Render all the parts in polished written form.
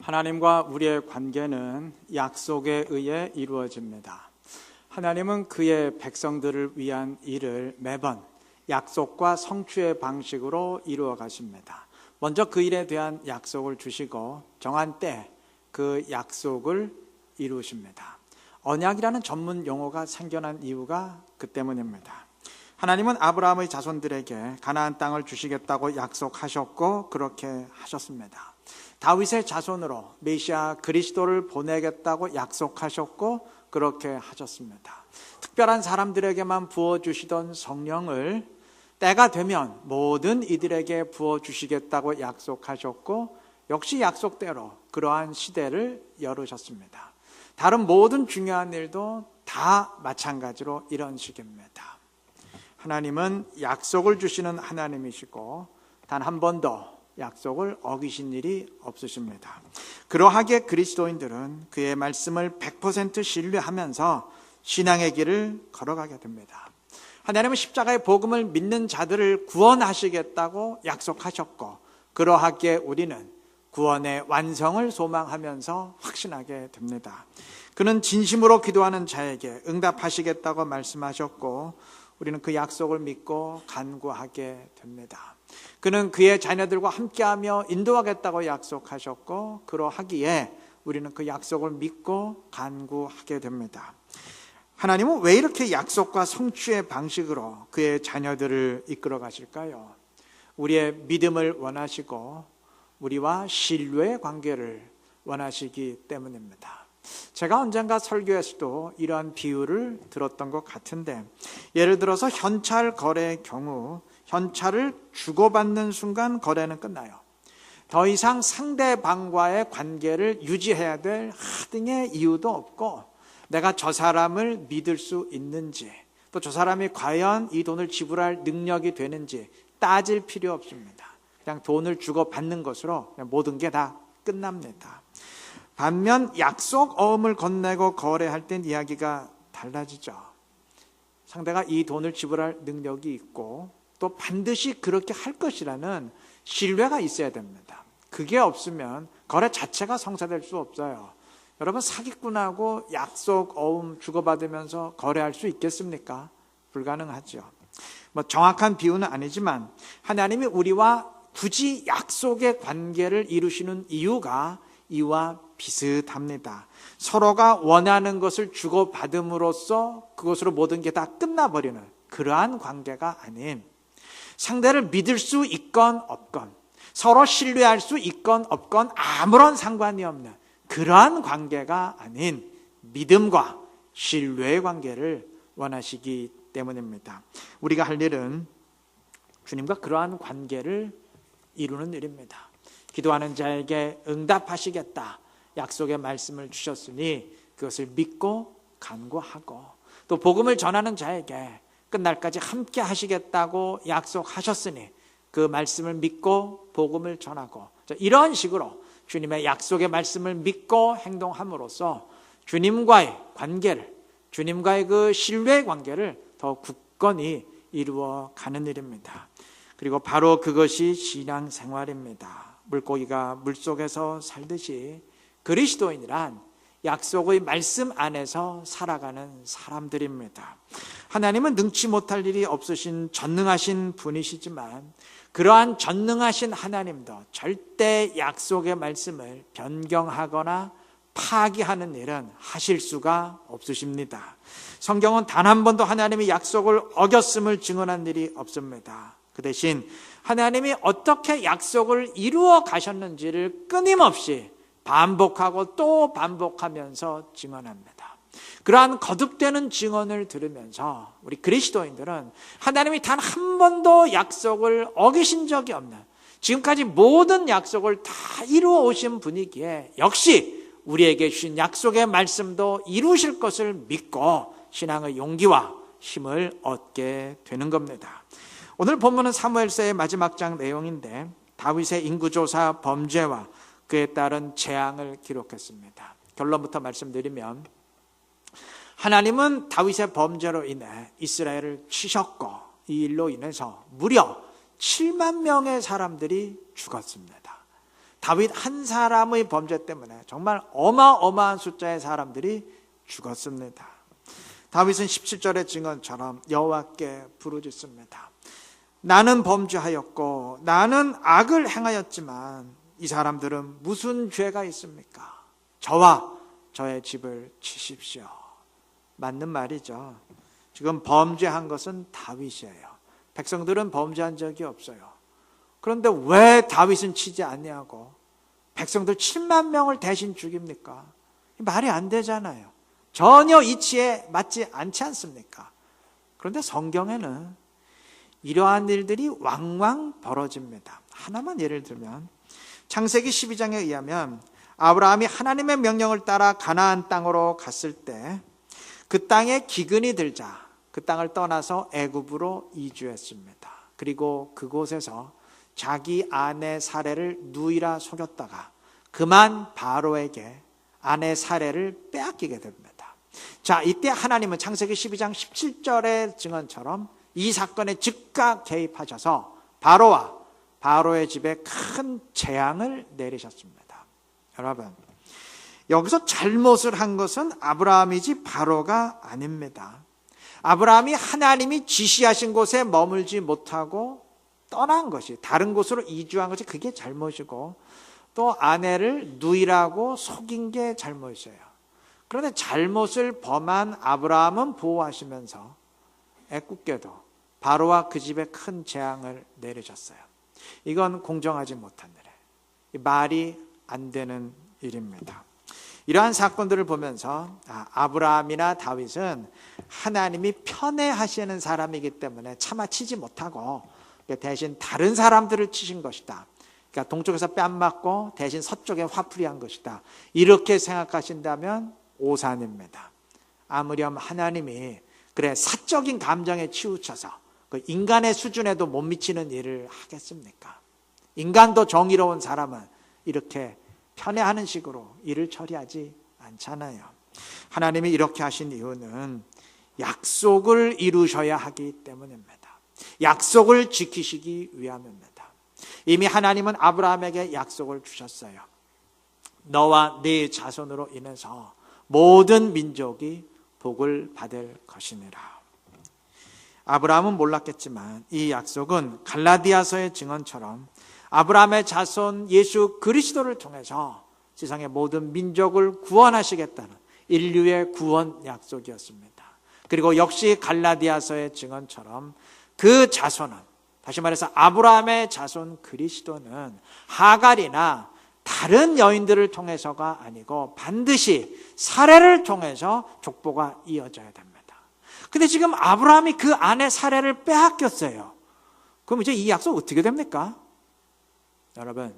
하나님과 우리의 관계는 약속에 의해 이루어집니다. 하나님은 그의 백성들을 위한 일을 매번 약속과 성취의 방식으로 이루어 가십니다. 먼저 그 일에 대한 약속을 주시고 정한 때 그 약속을 이루십니다. 언약이라는 전문 용어가 생겨난 이유가 그 때문입니다. 하나님은 아브라함의 자손들에게 가나안 땅을 주시겠다고 약속하셨고 그렇게 하셨습니다. 다윗의 자손으로 메시아 그리스도를 보내겠다고 약속하셨고 그렇게 하셨습니다. 특별한 사람들에게만 부어주시던 성령을 때가 되면 모든 이들에게 부어주시겠다고 약속하셨고 역시 약속대로 그러한 시대를 열으셨습니다. 다른 모든 중요한 일도 다 마찬가지로 이런 식입니다. 하나님은 약속을 주시는 하나님이시고 단 한 번도 약속을 어기신 일이 없으십니다. 그러하기에 그리스도인들은 그의 말씀을 100% 신뢰하면서 신앙의 길을 걸어가게 됩니다. 하나님은 십자가의 복음을 믿는 자들을 구원하시겠다고 약속하셨고 그러하기에 우리는 구원의 완성을 소망하면서 확신하게 됩니다. 그는 진심으로 기도하는 자에게 응답하시겠다고 말씀하셨고 우리는 그 약속을 믿고 간구하게 됩니다. 그는 그의 자녀들과 함께하며 인도하겠다고 약속하셨고 그러하기에 우리는 그 약속을 믿고 간구하게 됩니다. 하나님은 왜 이렇게 약속과 성취의 방식으로 그의 자녀들을 이끌어 가실까요? 우리의 믿음을 원하시고 우리와 신뢰의 관계를 원하시기 때문입니다. 제가 언젠가 설교에서도 이러한 비유를 들었던 것 같은데 예를 들어서 현찰 거래의 경우 현찰을 주고받는 순간 거래는 끝나요. 더 이상 상대방과의 관계를 유지해야 될 하등의 이유도 없고 내가 저 사람을 믿을 수 있는지 또 저 사람이 과연 이 돈을 지불할 능력이 되는지 따질 필요 없습니다. 그냥 돈을 주고받는 것으로 모든 게 다 끝납니다. 반면 약속 어음을 건네고 거래할 땐 이야기가 달라지죠. 상대가 이 돈을 지불할 능력이 있고 또 반드시 그렇게 할 것이라는 신뢰가 있어야 됩니다. 그게 없으면 거래 자체가 성사될 수 없어요. 여러분 사기꾼하고 약속 어음 주고받으면서 거래할 수 있겠습니까? 불가능하죠. 정확한 비유는 아니지만 하나님이 우리와 굳이 약속의 관계를 이루시는 이유가 이와 비슷합니다. 서로가 원하는 것을 주고받음으로써 그것으로 모든 게 다 끝나버리는 그러한 관계가 아닌 상대를 믿을 수 있건 없건 서로 신뢰할 수 있건 없건 아무런 상관이 없는 그러한 관계가 아닌 믿음과 신뢰의 관계를 원하시기 때문입니다. 우리가 할 일은 주님과 그러한 관계를 이루는 일입니다. 기도하는 자에게 응답하시겠다 약속의 말씀을 주셨으니 그것을 믿고 간구하고 또 복음을 전하는 자에게 끝날까지 함께 하시겠다고 약속하셨으니 그 말씀을 믿고 복음을 전하고 이런 식으로 주님의 약속의 말씀을 믿고 행동함으로써 주님과의 관계를 주님과의 그 신뢰의 관계를 더 굳건히 이루어 가는 일입니다. 그리고 바로 그것이 신앙생활입니다. 물고기가 물속에서 살듯이 그리스도인이란 약속의 말씀 안에서 살아가는 사람들입니다. 하나님은 능치 못할 일이 없으신 전능하신 분이시지만 그러한 전능하신 하나님도 절대 약속의 말씀을 변경하거나 파기하는 일은 하실 수가 없으십니다. 성경은 단 한 번도 하나님이 약속을 어겼음을 증언한 일이 없습니다. 그 대신 하나님이 어떻게 약속을 이루어 가셨는지를 끊임없이 반복하고 또 반복하면서 증언합니다. 그러한 거듭되는 증언을 들으면서 우리 그리스도인들은 하나님이 단 한 번도 약속을 어기신 적이 없는 지금까지 모든 약속을 다 이루어 오신 분이기에 역시 우리에게 주신 약속의 말씀도 이루실 것을 믿고 신앙의 용기와 힘을 얻게 되는 겁니다. 오늘 본문은 사무엘서의 마지막 장 내용인데 다윗의 인구조사 범죄와 그에 따른 재앙을 기록했습니다. 결론부터 말씀드리면 하나님은 다윗의 범죄로 인해 이스라엘을 치셨고 이 일로 인해서 무려 7만 명의 사람들이 죽었습니다. 다윗 한 사람의 범죄 때문에 정말 어마어마한 숫자의 사람들이 죽었습니다. 다윗은 17절의 증언처럼 여호와께 부르짖습니다. 나는 범죄하였고 나는 악을 행하였지만 이 사람들은 무슨 죄가 있습니까? 저와 저의 집을 치십시오. 맞는 말이죠. 지금 범죄한 것은 다윗이에요. 백성들은 범죄한 적이 없어요. 그런데 왜 다윗은 치지 않냐고, 백성들 7만 명을 대신 죽입니까? 말이 안 되잖아요. 전혀 이치에 맞지 않지 않습니까? 그런데 성경에는 이러한 일들이 왕왕 벌어집니다. 하나만 예를 들면 창세기 12장에 의하면 아브라함이 하나님의 명령을 따라 가나안 땅으로 갔을 때 그 땅에 기근이 들자 그 땅을 떠나서 애굽으로 이주했습니다. 그리고 그곳에서 자기 아내 사레를 누이라 속였다가 그만 바로에게 아내 사레를 빼앗기게 됩니다. 자, 이때 하나님은 창세기 12장 17절의 증언처럼 이 사건에 즉각 개입하셔서 바로와 바로의 집에 큰 재앙을 내리셨습니다. 여러분, 여기서 잘못을 한 것은 아브라함이지 바로가 아닙니다. 아브라함이 하나님이 지시하신 곳에 머물지 못하고 떠난 것이, 다른 곳으로 이주한 것이 그게 잘못이고, 또 아내를 누이라고 속인 게 잘못이에요. 그런데 잘못을 범한 아브라함은 보호하시면서 애꿎게도 바로와 그 집에 큰 재앙을 내리셨어요. 이건 공정하지 못한 일이에요. 말이 안 되는 일입니다. 이러한 사건들을 보면서 아브라함이나 다윗은 하나님이 편애하시는 사람이기 때문에 차마 치지 못하고 대신 다른 사람들을 치신 것이다. 그러니까 동쪽에서 뺨 맞고 대신 서쪽에 화풀이한 것이다. 이렇게 생각하신다면 오산입니다. 아무렴 하나님이 그래 사적인 감정에 치우쳐서 그 인간의 수준에도 못 미치는 일을 하겠습니까? 인간도 정의로운 사람은 이렇게 편애하는 식으로 일을 처리하지 않잖아요. 하나님이 이렇게 하신 이유는 약속을 이루셔야 하기 때문입니다. 약속을 지키시기 위함입니다. 이미 하나님은 아브라함에게 약속을 주셨어요. 너와 네 자손으로 인해서 모든 민족이 복을 받을 것이니라. 아브라함은 몰랐겠지만 이 약속은 갈라디아서의 증언처럼 아브라함의 자손 예수 그리스도를 통해서 세상의 모든 민족을 구원하시겠다는 인류의 구원 약속이었습니다. 그리고 역시 갈라디아서의 증언처럼 그 자손은, 다시 말해서 아브라함의 자손 그리스도는 하갈이나 다른 여인들을 통해서가 아니고 반드시 사례를 통해서 족보가 이어져야 됩니다. 근데 지금 아브라함이 그 아내 사례를 빼앗겼어요. 그럼 이제 이 약속 어떻게 됩니까? 여러분,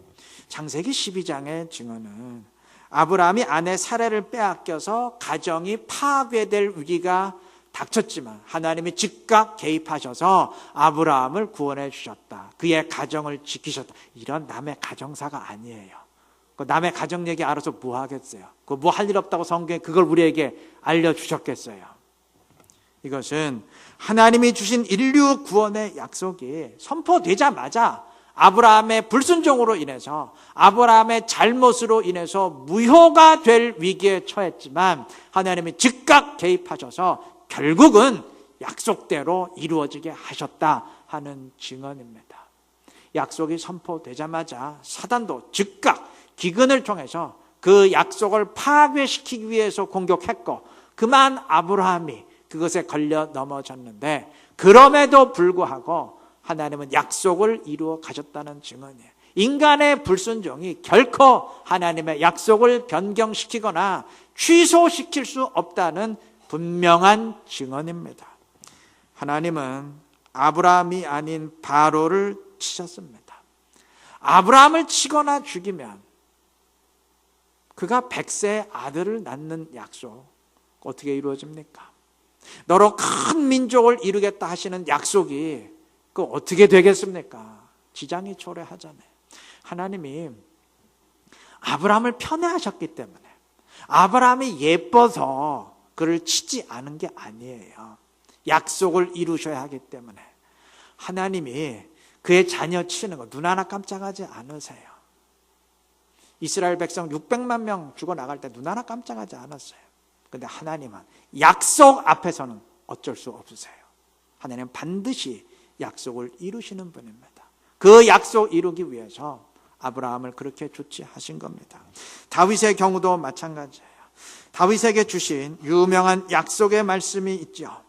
창세기 12장의 증언은 아브라함이 아내 사례를 빼앗겨서 가정이 파괴될 위기가 닥쳤지만 하나님이 즉각 개입하셔서 아브라함을 구원해 주셨다. 그의 가정을 지키셨다. 이런 남의 가정사가 아니에요. 그 남의 가정 얘기 알아서 뭐 하겠어요? 그 뭐 할 일 없다고 성경에 그걸 우리에게 알려주셨겠어요? 이것은 하나님이 주신 인류 구원의 약속이 선포되자마자 아브라함의 불순종으로 인해서, 아브라함의 잘못으로 인해서 무효가 될 위기에 처했지만 하나님이 즉각 개입하셔서 결국은 약속대로 이루어지게 하셨다 하는 증언입니다. 약속이 선포되자마자 사단도 즉각 기근을 통해서 그 약속을 파괴시키기 위해서 공격했고, 그만 아브라함이 그것에 걸려 넘어졌는데, 그럼에도 불구하고 하나님은 약속을 이루어 가셨다는 증언이에요. 인간의 불순종이 결코 하나님의 약속을 변경시키거나 취소시킬 수 없다는 분명한 증언입니다. 하나님은 아브라함이 아닌 바로를 치셨습니다. 아브라함을 치거나 죽이면 그가 100세의 아들을 낳는 약속 어떻게 이루어집니까? 너로 큰 민족을 이루겠다 하시는 약속이 그 어떻게 되겠습니까? 지장이 초래하잖아요. 하나님이 아브라함을 편애하셨기 때문에, 아브라함이 예뻐서 그를 치지 않은 게 아니에요. 약속을 이루셔야 하기 때문에 하나님이 그의 자녀 치는 거 눈 하나 깜짝하지 않으세요. 이스라엘 백성 600만 명 죽어나갈 때 눈 하나 깜짝하지 않았어요. 근데 하나님은 약속 앞에서는 어쩔 수 없으세요. 하나님은 반드시 약속을 이루시는 분입니다. 그 약속 이루기 위해서 아브라함을 그렇게 조치하신 겁니다. 다윗의 경우도 마찬가지예요. 다윗에게 주신 유명한 약속의 말씀이 있죠.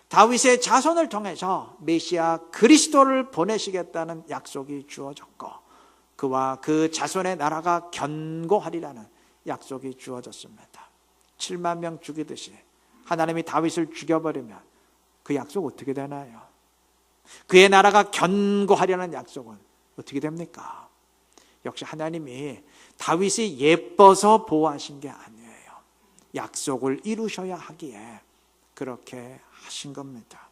다윗의 자손을 통해서 메시아 그리스도를 보내시겠다는 약속이 주어졌고, 그와 그 자손의 나라가 견고하리라는 약속이 주어졌습니다. 7만 명 죽이듯이 하나님이 다윗을 죽여버리면 그 약속 어떻게 되나요? 그의 나라가 견고하려는 약속은 어떻게 됩니까? 역시 하나님이 다윗이 예뻐서 보호하신 게 아니에요. 약속을 이루셔야 하기에 그렇게 하신 겁니다.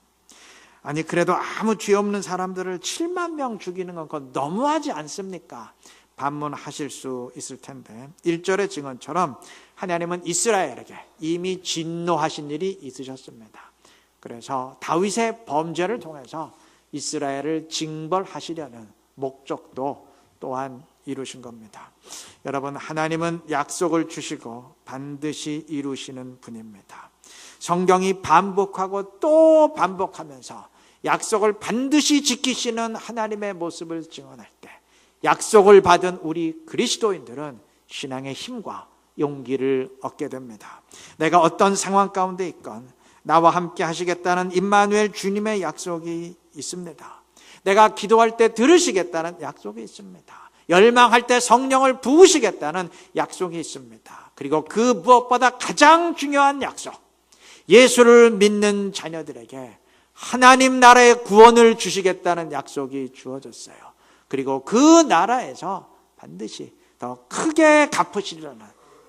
아니, 그래도 아무 죄 없는 사람들을 7만 명 죽이는 건 그건 너무하지 않습니까? 반문하실 수 있을 텐데, 1절의 증언처럼 하나님은 이스라엘에게 이미 진노하신 일이 있으셨습니다. 그래서 다윗의 범죄를 통해서 이스라엘을 징벌하시려는 목적도 또한 이루신 겁니다. 여러분, 하나님은 약속을 주시고 반드시 이루시는 분입니다. 성경이 반복하고 또 반복하면서 약속을 반드시 지키시는 하나님의 모습을 증언할 때, 약속을 받은 우리 그리스도인들은 신앙의 힘과 용기를 얻게 됩니다. 내가 어떤 상황 가운데 있건 나와 함께 하시겠다는 임마누엘 주님의 약속이 있습니다. 내가 기도할 때 들으시겠다는 약속이 있습니다. 열망할 때 성령을 부으시겠다는 약속이 있습니다. 그리고 그 무엇보다 가장 중요한 약속, 예수를 믿는 자녀들에게 하나님 나라의 구원을 주시겠다는 약속이 주어졌어요. 그리고 그 나라에서 반드시 더 크게 갚으시리라는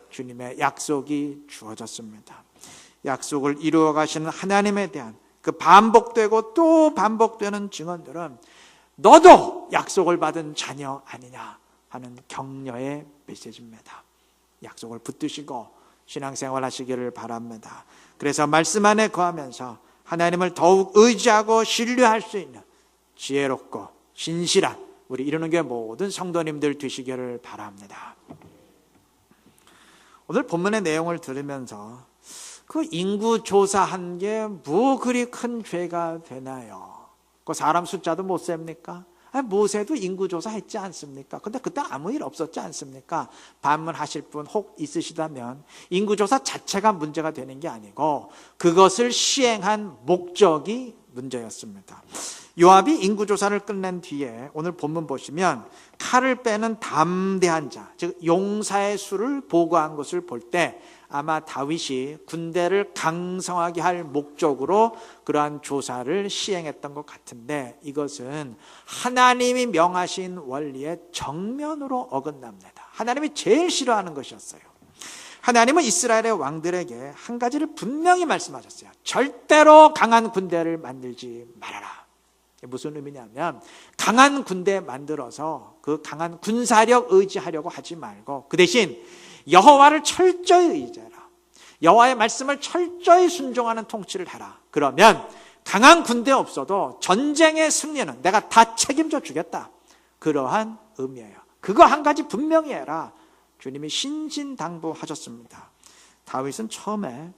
주님의 약속이 주어졌습니다. 약속을 이루어 가시는 하나님에 대한 그 반복되고 또 반복되는 증언들은 너도 약속을 받은 자녀 아니냐 하는 격려의 메시지입니다. 약속을 붙드시고 신앙생활 하시기를 바랍니다. 그래서 말씀 안에 거하면서 하나님을 더욱 의지하고 신뢰할 수 있는 지혜롭고 신실한 우리 이루는 게 모든 성도님들 되시기를 바랍니다. 오늘 본문의 내용을 들으면서 그 인구 조사한 게 뭐 그리 큰 죄가 되나요? 그 사람 숫자도 못 셉니까? 모세도 인구조사 했지 않습니까? 근데 그때 아무 일 없었지 않습니까? 반문하실 분 혹 있으시다면 인구조사 자체가 문제가 되는 게 아니고 그것을 시행한 목적이 문제였습니다. 요압이 인구조사를 끝낸 뒤에 오늘 본문 보시면 칼을 빼는 담대한 자, 즉 용사의 수를 보고한 것을 볼 때 아마 다윗이 군대를 강성하게 할 목적으로 그러한 조사를 시행했던 것 같은데, 이것은 하나님이 명하신 원리의 정면으로 어긋납니다. 하나님이 제일 싫어하는 것이었어요. 하나님은 이스라엘의 왕들에게 한 가지를 분명히 말씀하셨어요. 절대로 강한 군대를 만들지 말아라. 무슨 의미냐면 강한 군대 만들어서 그 강한 군사력 의지하려고 하지 말고 그 대신 여호와를 철저히 의지해라. 여호와의 말씀을 철저히 순종하는 통치를 해라. 그러면 강한 군대 없어도 전쟁의 승리는 내가 다 책임져 주겠다. 그러한 의미예요. 그거 한 가지 분명히 해라. 주님이 신신당부하셨습니다. 다윗은 처음에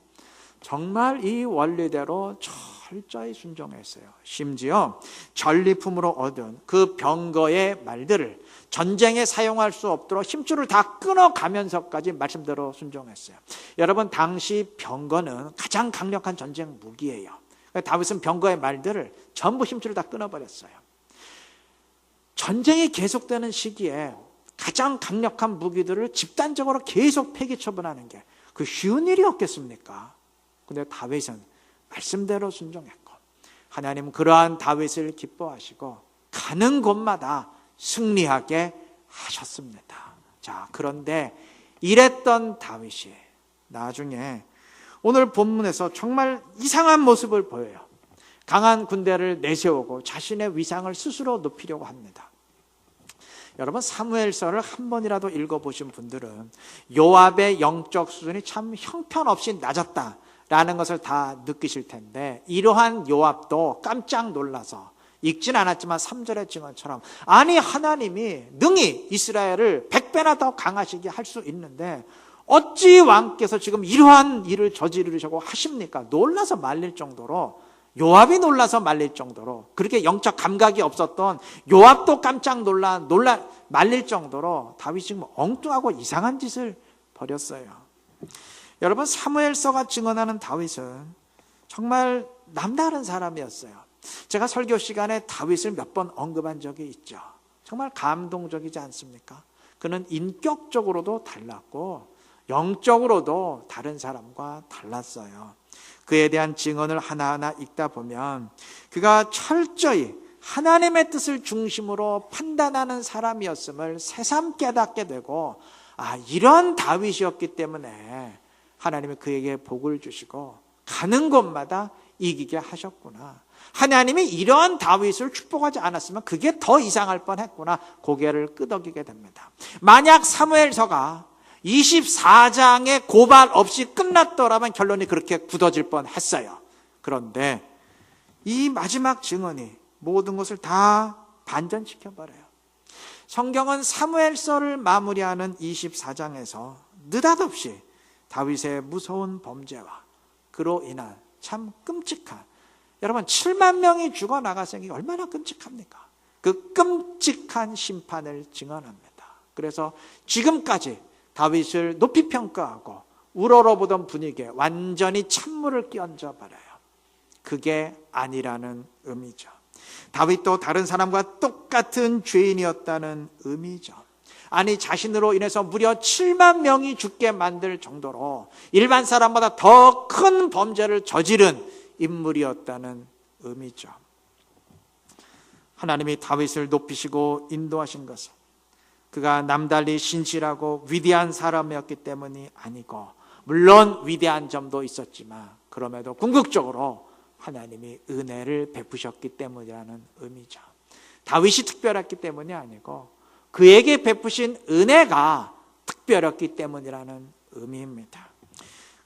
정말 이 원리대로 철저히 순종했어요. 심지어 전리품으로 얻은 그 병거의 말들을 전쟁에 사용할 수 없도록 힘줄을 다 끊어가면서까지 말씀대로 순종했어요. 여러분, 당시 병거는 가장 강력한 전쟁 무기예요. 다윗은 병거의 말들을 전부 힘줄을 다 끊어버렸어요. 전쟁이 계속되는 시기에 가장 강력한 무기들을 집단적으로 계속 폐기 처분하는 게 그 쉬운 일이 없겠습니까? 근데 다윗은 말씀대로 순종했고 하나님은 그러한 다윗을 기뻐하시고 가는 곳마다 승리하게 하셨습니다. 자, 그런데 이랬던 다윗이 나중에 오늘 본문에서 정말 이상한 모습을 보여요. 강한 군대를 내세우고 자신의 위상을 스스로 높이려고 합니다. 여러분, 사무엘서를 한 번이라도 읽어보신 분들은 요압의 영적 수준이 참 형편없이 낮았다라는 것을 다 느끼실 텐데, 이러한 요압도 깜짝 놀라서 읽진 않았지만 3절의 증언처럼 아니 하나님이 능히 이스라엘을 100배나 더 강하시게 할 수 있는데 어찌 왕께서 지금 이러한 일을 저지르시고 하십니까? 놀라서 말릴 정도로, 요압이 놀라서 말릴 정도로, 그렇게 영적 감각이 없었던 요압도 깜짝 말릴 정도로 다윗이 지금 엉뚱하고 이상한 짓을 벌였어요. 여러분, 사무엘서가 증언하는 다윗은 정말 남다른 사람이었어요. 제가 설교 시간에 다윗을 몇 번 언급한 적이 있죠. 정말 감동적이지 않습니까? 그는 인격적으로도 달랐고 영적으로도 다른 사람과 달랐어요. 그에 대한 증언을 하나하나 읽다 보면 그가 철저히 하나님의 뜻을 중심으로 판단하는 사람이었음을 새삼 깨닫게 되고, 이런 다윗이었기 때문에 하나님이 그에게 복을 주시고 가는 곳마다 이기게 하셨구나. 하나님이 이런 다윗을 축복하지 않았으면 그게 더 이상할 뻔했구나. 고개를 끄덕이게 됩니다. 만약 사무엘서가 24장의 고발 없이 끝났더라면 결론이 그렇게 굳어질 뻔했어요. 그런데 이 마지막 증언이 모든 것을 다 반전시켜버려요. 성경은 사무엘서를 마무리하는 24장에서 느닷없이 다윗의 무서운 범죄와 그로 인한 참 끔찍한, 여러분 7만 명이 죽어나갔으니 얼마나 끔찍합니까? 그 끔찍한 심판을 증언합니다. 그래서 지금까지 다윗을 높이 평가하고 우러러보던 분위기에 완전히 찬물을 끼얹어버려요. 그게 아니라는 의미죠. 다윗도 다른 사람과 똑같은 죄인이었다는 의미죠. 아니, 자신으로 인해서 무려 7만 명이 죽게 만들 정도로 일반 사람보다 더 큰 범죄를 저지른 인물이었다는 의미죠. 하나님이 다윗을 높이시고 인도하신 것은 그가 남달리 신실하고 위대한 사람이었기 때문이 아니고, 물론 위대한 점도 있었지만 그럼에도 궁극적으로 하나님이 은혜를 베푸셨기 때문이라는 의미죠. 다윗이 특별했기 때문이 아니고 그에게 베푸신 은혜가 특별했기 때문이라는 의미입니다.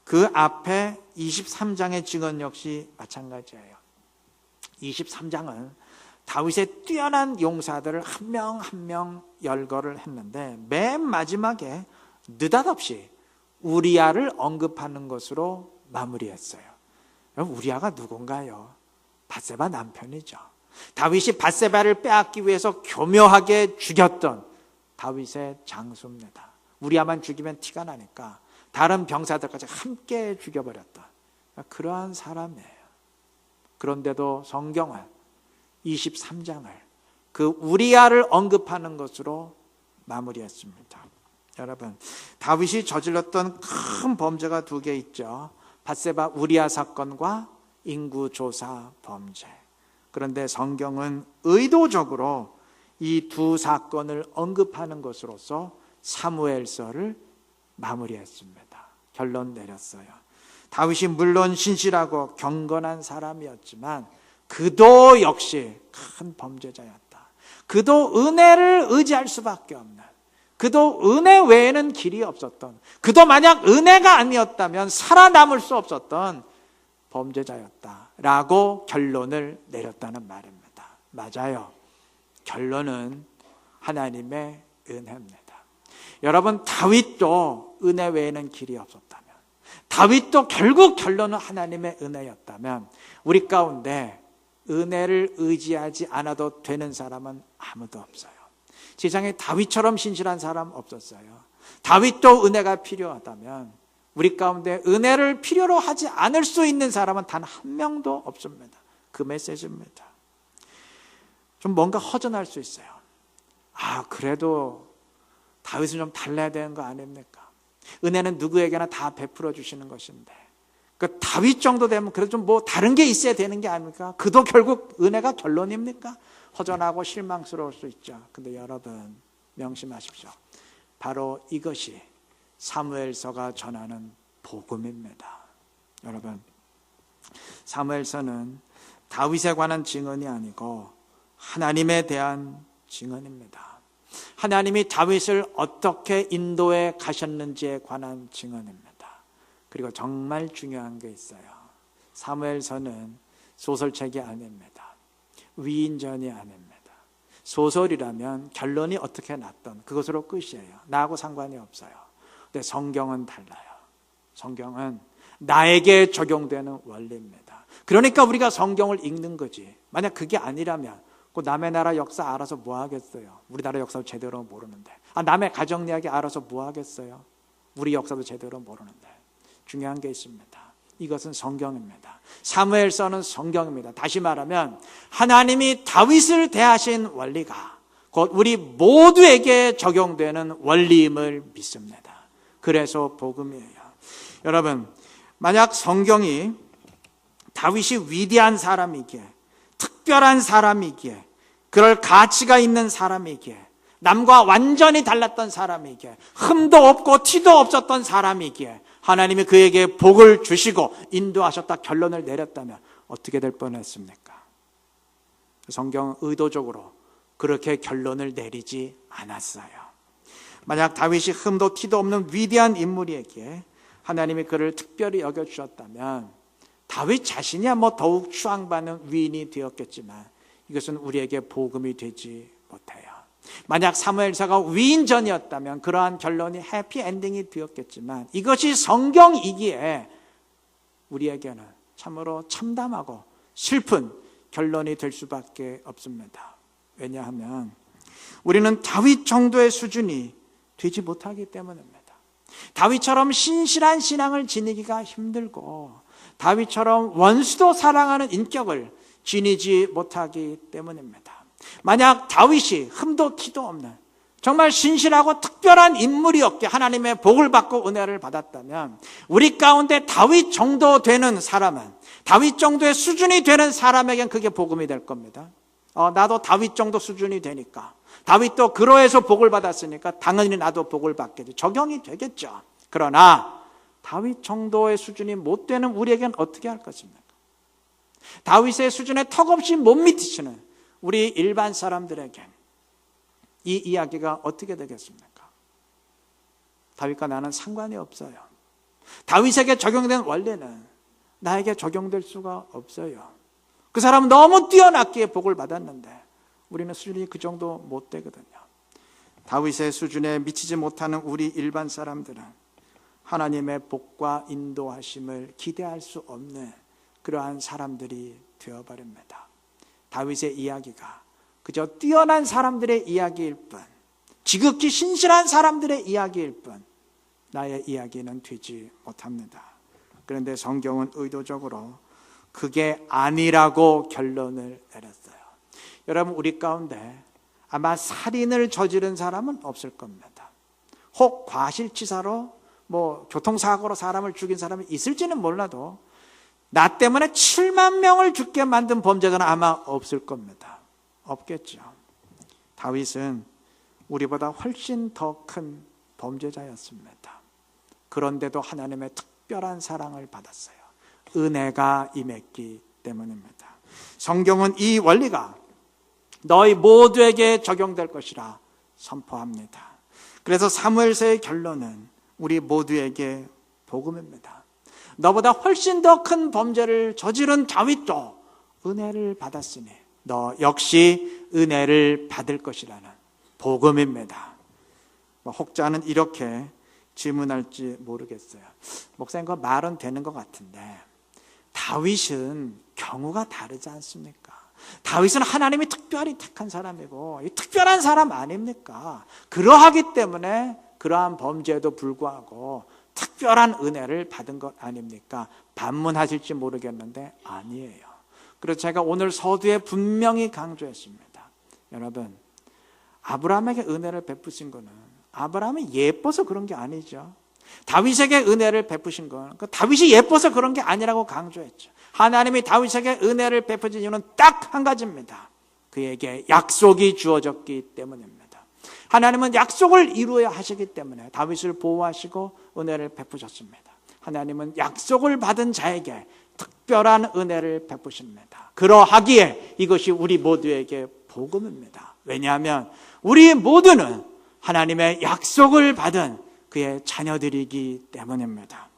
그 앞에 23장의 증언 역시 마찬가지예요. 23장은 다윗의 뛰어난 용사들을 한 명 한 명 열거를 했는데 맨 마지막에 느닷없이 우리아를 언급하는 것으로 마무리했어요. 우리아가 누군가요? 밧세바 남편이죠. 다윗이 밧세바를 빼앗기 위해서 교묘하게 죽였던 다윗의 장수입니다. 우리아만 죽이면 티가 나니까 다른 병사들까지 함께 죽여버렸던 그러한 사람이에요. 그런데도 성경은 23장을 그 우리아를 언급하는 것으로 마무리했습니다. 여러분, 다윗이 저질렀던 큰 범죄가 두 개 있죠. 밧세바 우리아 사건과 인구조사 범죄. 그런데 성경은 의도적으로 이 두 사건을 언급하는 것으로서 사무엘서를 마무리했습니다. 결론 내렸어요. 다윗이 물론 신실하고 경건한 사람이었지만 그도 역시 큰 범죄자였다. 그도 은혜를 의지할 수밖에 없는, 그도 은혜 외에는 길이 없었던, 그도 만약 은혜가 아니었다면 살아남을 수 없었던 범죄자였다라고 결론을 내렸다는 말입니다. 맞아요. 결론은 하나님의 은혜입니다. 여러분, 다윗도 은혜 외에는 길이 없었다면, 다윗도 결국 결론은 하나님의 은혜였다면 우리 가운데 은혜를 의지하지 않아도 되는 사람은 아무도 없어요. 세상에 다윗처럼 신실한 사람 없었어요. 다윗도 은혜가 필요하다면 우리 가운데 은혜를 필요로 하지 않을 수 있는 사람은 단 한 명도 없습니다. 그 메시지입니다. 좀 뭔가 허전할 수 있어요. 그래도 다윗은 좀 달라야 되는 거 아닙니까? 은혜는 누구에게나 다 베풀어 주시는 것인데 그 다윗 정도 되면 그래도 좀 뭐 다른 게 있어야 되는 게 아닙니까? 그도 결국 은혜가 결론입니까? 허전하고 실망스러울 수 있죠. 근데 여러분 명심하십시오. 바로 이것이 사무엘서가 전하는 복음입니다. 여러분, 사무엘서는 다윗에 관한 증언이 아니고 하나님에 대한 증언입니다. 하나님이 다윗을 어떻게 인도해 가셨는지에 관한 증언입니다. 그리고 정말 중요한 게 있어요. 사무엘서는 소설책이 아닙니다. 위인전이 아닙니다. 소설이라면 결론이 어떻게 났던 그것으로 끝이에요. 나하고 상관이 없어요. 근데 성경은 달라요. 성경은 나에게 적용되는 원리입니다. 그러니까 우리가 성경을 읽는 거지. 만약 그게 아니라면 그 남의 나라 역사 알아서 뭐 하겠어요? 우리나라 역사도 제대로 모르는데. 남의 가정 이야기 알아서 뭐 하겠어요? 우리 역사도 제대로 모르는데. 중요한 게 있습니다. 이것은 성경입니다. 사무엘서는 성경입니다. 다시 말하면 하나님이 다윗을 대하신 원리가 곧 우리 모두에게 적용되는 원리임을 믿습니다. 그래서 복음이에요. 여러분, 만약 성경이 다윗이 위대한 사람이기에, 특별한 사람이기에, 그럴 가치가 있는 사람이기에, 남과 완전히 달랐던 사람이기에, 흠도 없고 티도 없었던 사람이기에 하나님이 그에게 복을 주시고 인도하셨다 결론을 내렸다면 어떻게 될 뻔했습니까? 성경은 의도적으로 그렇게 결론을 내리지 않았어요. 만약 다윗이 흠도 티도 없는 위대한 인물이기에 하나님이 그를 특별히 여겨주셨다면 다윗 자신이야 더욱 추앙받는 위인이 되었겠지만 이것은 우리에게 복음이 되지 못해요. 만약 사무엘서가 위인전이었다면 그러한 결론이 해피엔딩이 되었겠지만 이것이 성경이기에 우리에게는 참으로 참담하고 슬픈 결론이 될 수밖에 없습니다. 왜냐하면 우리는 다윗 정도의 수준이 되지 못하기 때문입니다. 다윗처럼 신실한 신앙을 지니기가 힘들고 다윗처럼 원수도 사랑하는 인격을 지니지 못하기 때문입니다. 만약 다윗이 흠도 티도 없는 정말 신실하고 특별한 인물이었기에 하나님의 복을 받고 은혜를 받았다면 우리 가운데 다윗 정도 되는 사람은 다윗 정도의 수준이 되는 사람에겐 그게 복음이 될 겁니다. 나도 다윗 정도 수준이 되니까 다윗도 그러해서 복을 받았으니까 당연히 나도 복을 받겠죠. 적용이 되겠죠. 그러나 다윗 정도의 수준이 못 되는 우리에겐 어떻게 할 것입니까? 다윗의 수준에 턱없이 못 미치는 우리 일반 사람들에겐 이 이야기가 어떻게 되겠습니까? 다윗과 나는 상관이 없어요. 다윗에게 적용된 원리는 나에게 적용될 수가 없어요. 그 사람은 너무 뛰어났기에 복을 받았는데 우리는 수준이 그 정도 못 되거든요. 다윗의 수준에 미치지 못하는 우리 일반 사람들은 하나님의 복과 인도하심을 기대할 수 없는 그러한 사람들이 되어버립니다. 다윗의 이야기가 그저 뛰어난 사람들의 이야기일 뿐, 지극히 신실한 사람들의 이야기일 뿐 나의 이야기는 되지 못합니다. 그런데 성경은 의도적으로 그게 아니라고 결론을 내렸어요. 여러분, 우리 가운데 아마 살인을 저지른 사람은 없을 겁니다. 혹 과실치사로 교통사고로 사람을 죽인 사람이 있을지는 몰라도 나 때문에 7만 명을 죽게 만든 범죄자는 아마 없을 겁니다. 없겠죠. 다윗은 우리보다 훨씬 더 큰 범죄자였습니다. 그런데도 하나님의 특별한 사랑을 받았어요. 은혜가 임했기 때문입니다. 성경은 이 원리가 너희 모두에게 적용될 것이라 선포합니다. 그래서 사무엘서의 결론은 우리 모두에게 복음입니다. 너보다 훨씬 더 큰 범죄를 저지른 다윗도 은혜를 받았으니 너 역시 은혜를 받을 것이라는 복음입니다. 혹자는 이렇게 질문할지 모르겠어요. 목사님, 그 말은 되는 것 같은데 다윗은 경우가 다르지 않습니까? 다윗은 하나님이 특별히 택한 사람이고 특별한 사람 아닙니까? 그러하기 때문에 그러한 범죄에도 불구하고 특별한 은혜를 받은 것 아닙니까? 반문하실지 모르겠는데 아니에요. 그래서 제가 오늘 서두에 분명히 강조했습니다. 여러분, 아브라함에게 은혜를 베푸신 거는 아브라함이 예뻐서 그런 게 아니죠. 다윗에게 은혜를 베푸신 건 다윗이 예뻐서 그런 게 아니라고 강조했죠. 하나님이 다윗에게 은혜를 베푸신 이유는 딱 한 가지입니다. 그에게 약속이 주어졌기 때문입니다. 하나님은 약속을 이루어야 하시기 때문에 다윗을 보호하시고 은혜를 베푸셨습니다. 하나님은 약속을 받은 자에게 특별한 은혜를 베푸십니다. 그러하기에 이것이 우리 모두에게 복음입니다. 왜냐하면 우리 모두는 하나님의 약속을 받은 그의 자녀들이기 때문입니다.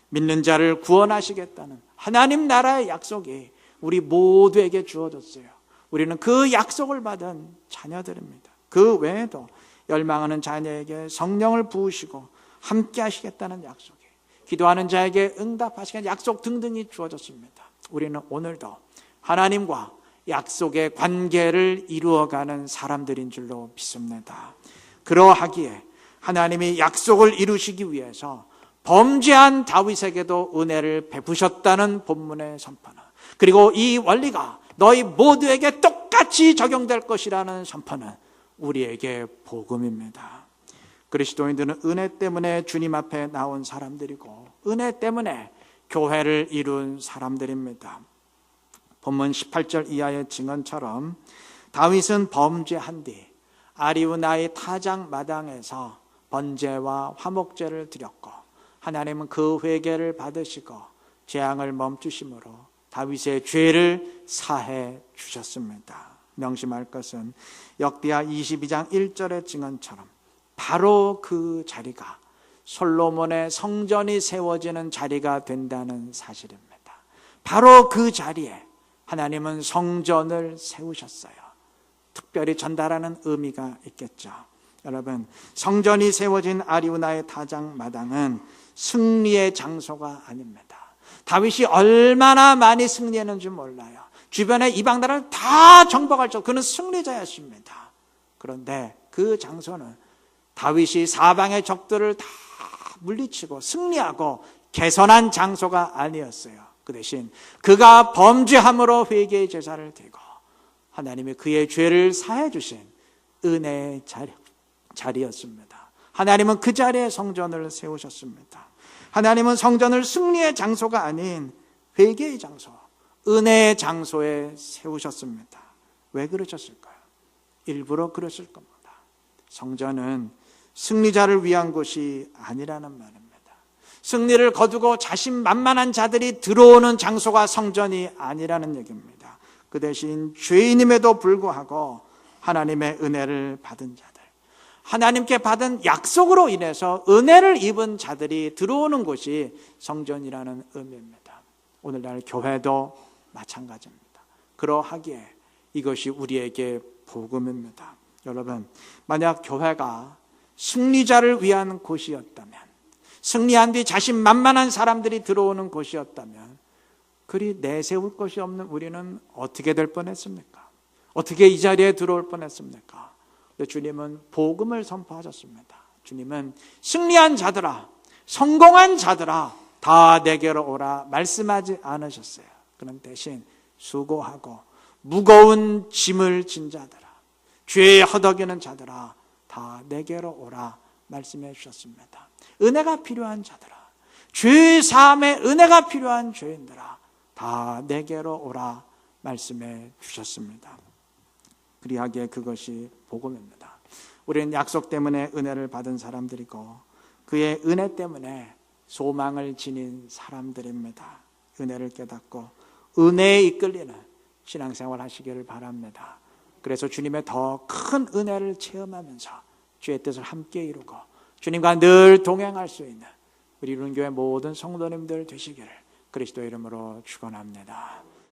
믿는 자를 구원하시겠다는 하나님 나라의 약속이 우리 모두에게 주어졌어요. 우리는 그 약속을 받은 자녀들입니다. 그 외에도 열망하는 자녀에게 성령을 부으시고 함께 하시겠다는 약속이, 기도하는 자에게 응답하시겠다는 약속 등등이 주어졌습니다. 우리는 오늘도 하나님과 약속의 관계를 이루어가는 사람들인 줄로 믿습니다. 그러하기에 하나님이 약속을 이루시기 위해서 범죄한 다윗에게도 은혜를 베푸셨다는 본문의 선포는, 그리고 이 원리가 너희 모두에게 똑같이 적용될 것이라는 선포는 우리에게 복음입니다. 그리스도인들은 은혜 때문에 주님 앞에 나온 사람들이고 은혜 때문에 교회를 이룬 사람들입니다. 본문 18절 이하의 증언처럼 다윗은 범죄한 뒤 아리우나의 타작 마당에서 번제와 화목제를 드렸고 하나님은 그 회개를 받으시고 재앙을 멈추심으로 다윗의 죄를 사해 주셨습니다. 명심할 것은 역대하 22장 1절의 증언처럼 바로 그 자리가 솔로몬의 성전이 세워지는 자리가 된다는 사실입니다. 바로 그 자리에 하나님은 성전을 세우셨어요. 특별히 전달하는 의미가 있겠죠. 여러분, 성전이 세워진 아리우나의 타작 마당은 승리의 장소가 아닙니다. 다윗이 얼마나 많이 승리했는지 몰라요. 주변의 이방 나라를 다 정복할 정, 그는 승리자였습니다. 그런데 그 장소는 다윗이 사방의 적들을 다 물리치고 승리하고 개선한 장소가 아니었어요. 그 대신 그가 범죄함으로 회개의 제사를 드리고 하나님이 그의 죄를 사해 주신 은혜의 자리였습니다. 하나님은 그 자리에 성전을 세우셨습니다. 하나님은 성전을 승리의 장소가 아닌 회개의 장소, 은혜의 장소에 세우셨습니다. 왜 그러셨을까요? 일부러 그러실 겁니다. 성전은 승리자를 위한 곳이 아니라는 말입니다. 승리를 거두고 자신만만한 자들이 들어오는 장소가 성전이 아니라는 얘기입니다. 그 대신 죄인임에도 불구하고 하나님의 은혜를 받은 자들, 하나님께 받은 약속으로 인해서 은혜를 입은 자들이 들어오는 곳이 성전이라는 의미입니다. 오늘날 교회도 마찬가지입니다. 그러하기에 이것이 우리에게 복음입니다. 여러분, 만약 교회가 승리자를 위한 곳이었다면, 승리한 뒤 자신만만한 사람들이 들어오는 곳이었다면, 그리 내세울 것이 없는 우리는 어떻게 될 뻔했습니까? 어떻게 이 자리에 들어올 뻔했습니까? 주님은 복음을 선포하셨습니다. 주님은 승리한 자들아, 성공한 자들아, 다 내게로 오라 말씀하지 않으셨어요. 그런 대신 수고하고 무거운 짐을 진 자들아, 죄에 허덕이는 자들아, 다 내게로 오라 말씀해 주셨습니다. 은혜가 필요한 자들아, 죄 사함의 은혜가 필요한 죄인들아, 다 내게로 오라 말씀해 주셨습니다. 그리하기에 그것이 복음입니다. 우리는 약속 때문에 은혜를 받은 사람들이고 그의 은혜 때문에 소망을 지닌 사람들입니다. 은혜를 깨닫고 은혜에 이끌리는 신앙생활 하시기를 바랍니다. 그래서 주님의 더 큰 은혜를 체험하면서 주의 뜻을 함께 이루고 주님과 늘 동행할 수 있는 우리 이룬교회 모든 성도님들 되시기를 그리스도 이름으로 축원합니다.